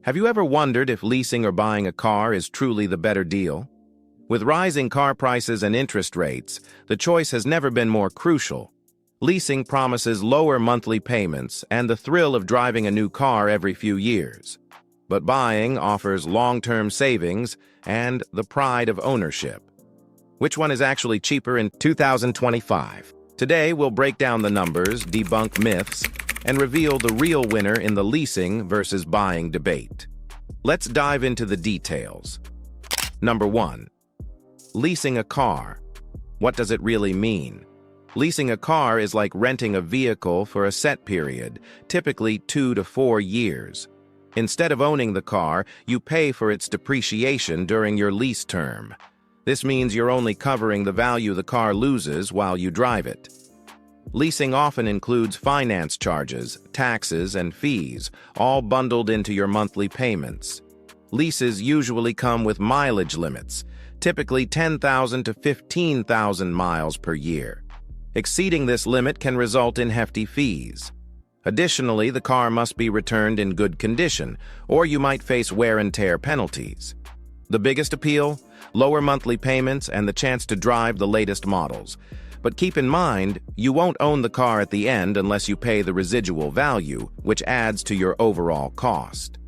Have you ever wondered if leasing or buying a car is truly the better deal? With rising car prices and interest rates, the choice has never been more crucial. Leasing promises lower monthly payments and the thrill of driving a new car every few years. But buying offers long-term savings and the pride of ownership. Which one is actually cheaper in 2025? Today, we'll break down the numbers, debunk myths, and reveal the real winner in the leasing versus buying debate. Let's dive into the details. Number 1. Leasing a car. What does it really mean? Leasing a car is like renting a vehicle for a set period, typically 2 to 4 years. Instead of owning the car, you pay for its depreciation during your lease term. This means you're only covering the value the car loses while you drive it. Leasing often includes finance charges, taxes, and fees, all bundled into your monthly payments. Leases usually come with mileage limits, typically 10,000 to 15,000 miles per year. Exceeding this limit can result in hefty fees. Additionally, the car must be returned in good condition, or you might face wear and tear penalties. The biggest appeal? Lower monthly payments and the chance to drive the latest models. But keep in mind, you won't own the car at the end unless you pay the residual value, which adds to your overall cost.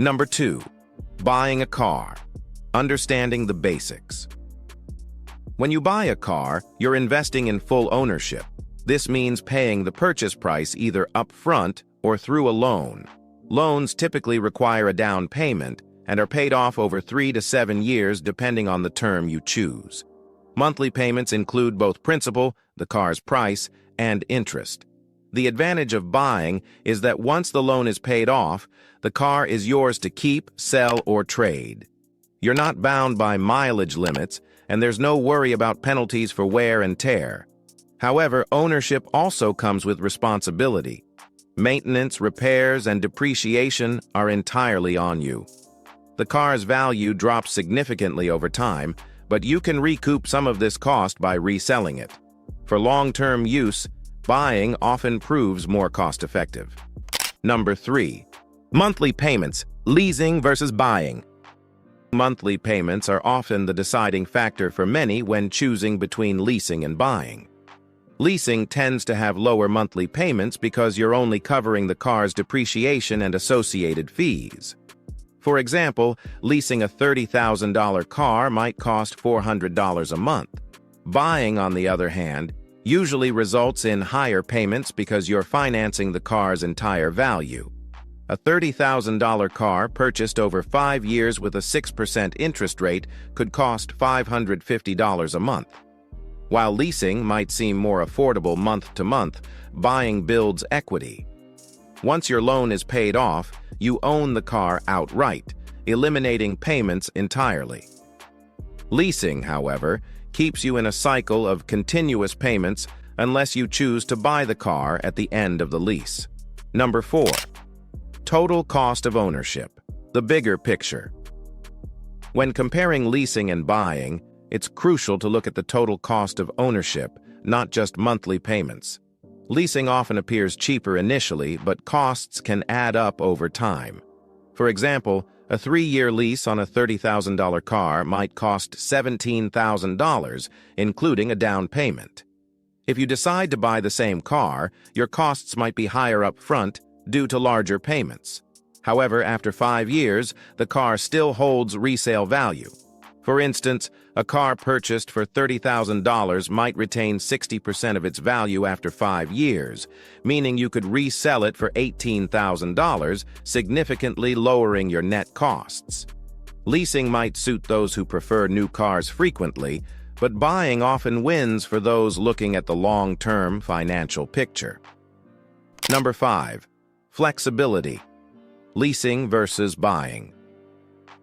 Number 2. Buying a car. Understanding the basics. When you buy a car, you're investing in full ownership. This means paying the purchase price either upfront or through a loan. Loans typically require a down payment and are paid off over 3 to 7 years depending on the term you choose. Monthly payments include both principal, the car's price, and interest. The advantage of buying is that once the loan is paid off, the car is yours to keep, sell, or trade. You're not bound by mileage limits, and there's no worry about penalties for wear and tear. However, ownership also comes with responsibility. Maintenance, repairs, and depreciation are entirely on you. The car's value drops significantly over time, but you can recoup some of this cost by reselling it. For long-term use, buying often proves more cost-effective. Number 3. Monthly payments, leasing versus buying. Monthly payments are often the deciding factor for many when choosing between leasing and buying. Leasing tends to have lower monthly payments because you're only covering the car's depreciation and associated fees. For example, leasing a $30,000 car might cost $400 a month. Buying, on the other hand, usually results in higher payments because you're financing the car's entire value. A $30,000 car purchased over 5 years with a 6% interest rate could cost $550 a month. While leasing might seem more affordable month to month, buying builds equity. Once your loan is paid off, you own the car outright, eliminating payments entirely. Leasing, however, keeps you in a cycle of continuous payments unless you choose to buy the car at the end of the lease. Number 4. Total cost of ownership, the bigger picture. When comparing leasing and buying, it's crucial to look at the total cost of ownership, not just monthly payments. Leasing often appears cheaper initially, but costs can add up over time. For example, a 3-year lease on a $30,000 car might cost $17,000, including a down payment. If you decide to buy the same car, your costs might be higher up front due to larger payments. However, after 5 years, the car still holds resale value. For instance, a car purchased for $30,000 might retain 60% of its value after 5 years, meaning you could resell it for $18,000, significantly lowering your net costs. Leasing might suit those who prefer new cars frequently, but buying often wins for those looking at the long-term financial picture. Number 5. Flexibility. Leasing versus buying.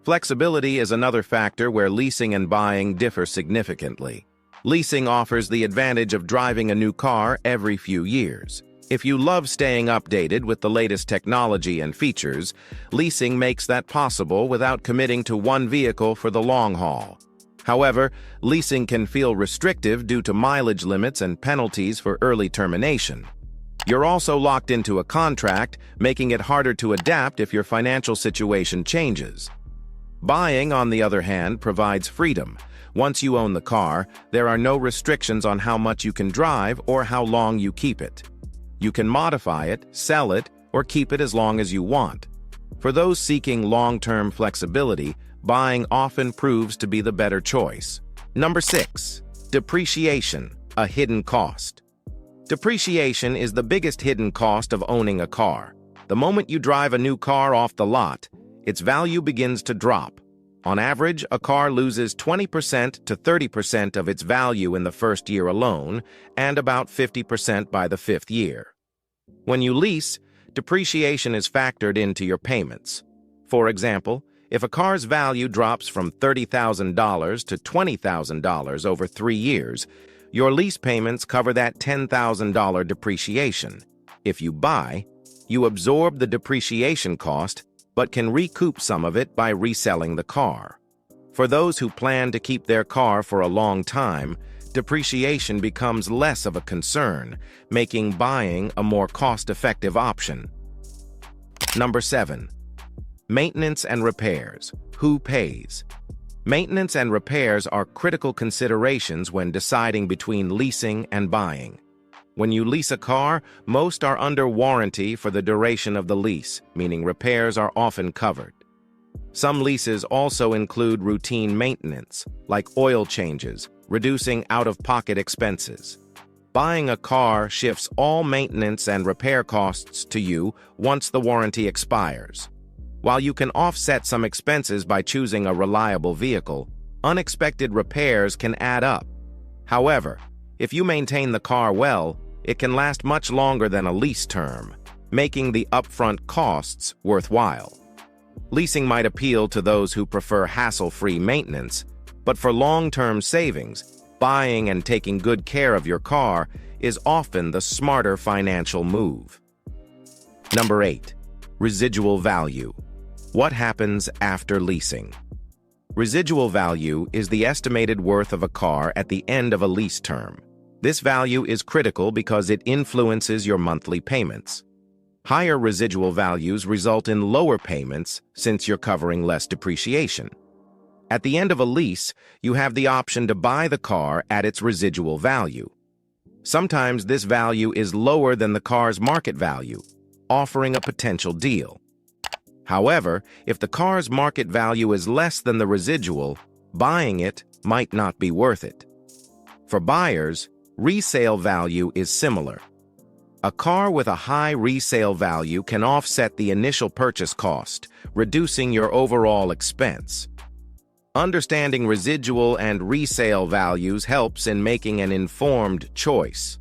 Flexibility is another factor where leasing and buying differ significantly. Leasing offers the advantage of driving a new car every few years. If you love staying updated with the latest technology and features, leasing makes that possible without committing to one vehicle for the long haul. However, leasing can feel restrictive due to mileage limits and penalties for early termination. You're also locked into a contract, making it harder to adapt if your financial situation changes. Buying, on the other hand, provides freedom. Once you own the car, there are no restrictions on how much you can drive or how long you keep it. You can modify it, sell it, or keep it as long as you want. For those seeking long-term flexibility, buying often proves to be the better choice. Number 6. Depreciation, a hidden cost. Depreciation is the biggest hidden cost of owning a car. The moment you drive a new car off the lot, its value begins to drop. On average, a car loses 20% to 30% of its value in the first year alone, and about 50% by the 5th year. When you lease, depreciation is factored into your payments. For example, if a car's value drops from $30,000 to $20,000 over 3 years, your lease payments cover that $10,000 depreciation. If you buy, you absorb the depreciation cost, but can recoup some of it by reselling the car. For those who plan to keep their car for a long time, depreciation becomes less of a concern, making buying a more cost-effective option. Number 7. Maintenance and repairs. Who pays? Maintenance and repairs are critical considerations when deciding between leasing and buying. When you lease a car, most are under warranty for the duration of the lease, meaning repairs are often covered. Some leases also include routine maintenance, like oil changes, reducing out-of-pocket expenses. Buying a car shifts all maintenance and repair costs to you once the warranty expires. While you can offset some expenses by choosing a reliable vehicle, unexpected repairs can add up. However, if you maintain the car well, it can last much longer than a lease term, making the upfront costs worthwhile. Leasing might appeal to those who prefer hassle-free maintenance, but for long-term savings, buying and taking good care of your car is often the smarter financial move. Number 8. Residual value. What happens after leasing? Residual value is the estimated worth of a car at the end of a lease term. This value is critical because it influences your monthly payments. Higher residual values result in lower payments since you're covering less depreciation. At the end of a lease, you have the option to buy the car at its residual value. Sometimes this value is lower than the car's market value, offering a potential deal. However, if the car's market value is less than the residual, buying it might not be worth it. For buyers, resale value is similar. A car with a high resale value can offset the initial purchase cost, reducing your overall expense. Understanding residual and resale values helps in making an informed choice.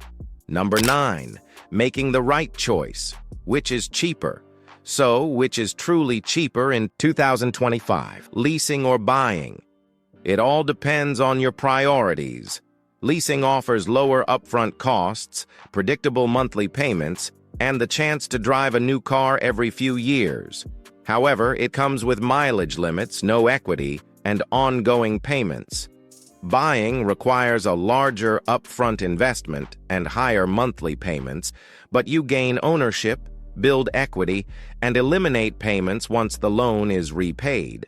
Number 9. Making the right choice. Which is cheaper? So, which is truly cheaper in 2025? Leasing or buying? It all depends on your priorities. Leasing offers lower upfront costs, predictable monthly payments, and the chance to drive a new car every few years. However, it comes with mileage limits, no equity, and ongoing payments. Buying requires a larger upfront investment and higher monthly payments, but you gain ownership, build equity, and eliminate payments once the loan is repaid.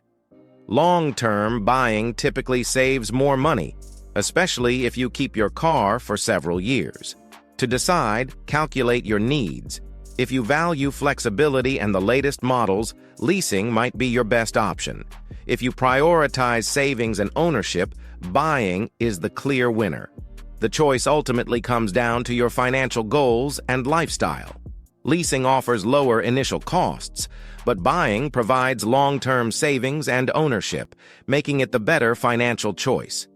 Long-term buying typically saves more money, especially if you keep your car for several years. To decide, calculate your needs. If you value flexibility and the latest models, leasing might be your best option. If you prioritize savings and ownership, buying is the clear winner. The choice ultimately comes down to your financial goals and lifestyle. Leasing offers lower initial costs, but buying provides long-term savings and ownership, making it the better financial choice.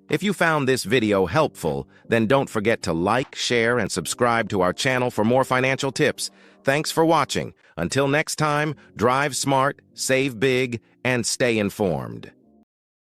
If you found this video helpful, then don't forget to like, share, and subscribe to our channel for more financial tips. Thanks for watching. Until next time, drive smart, save big, and stay informed.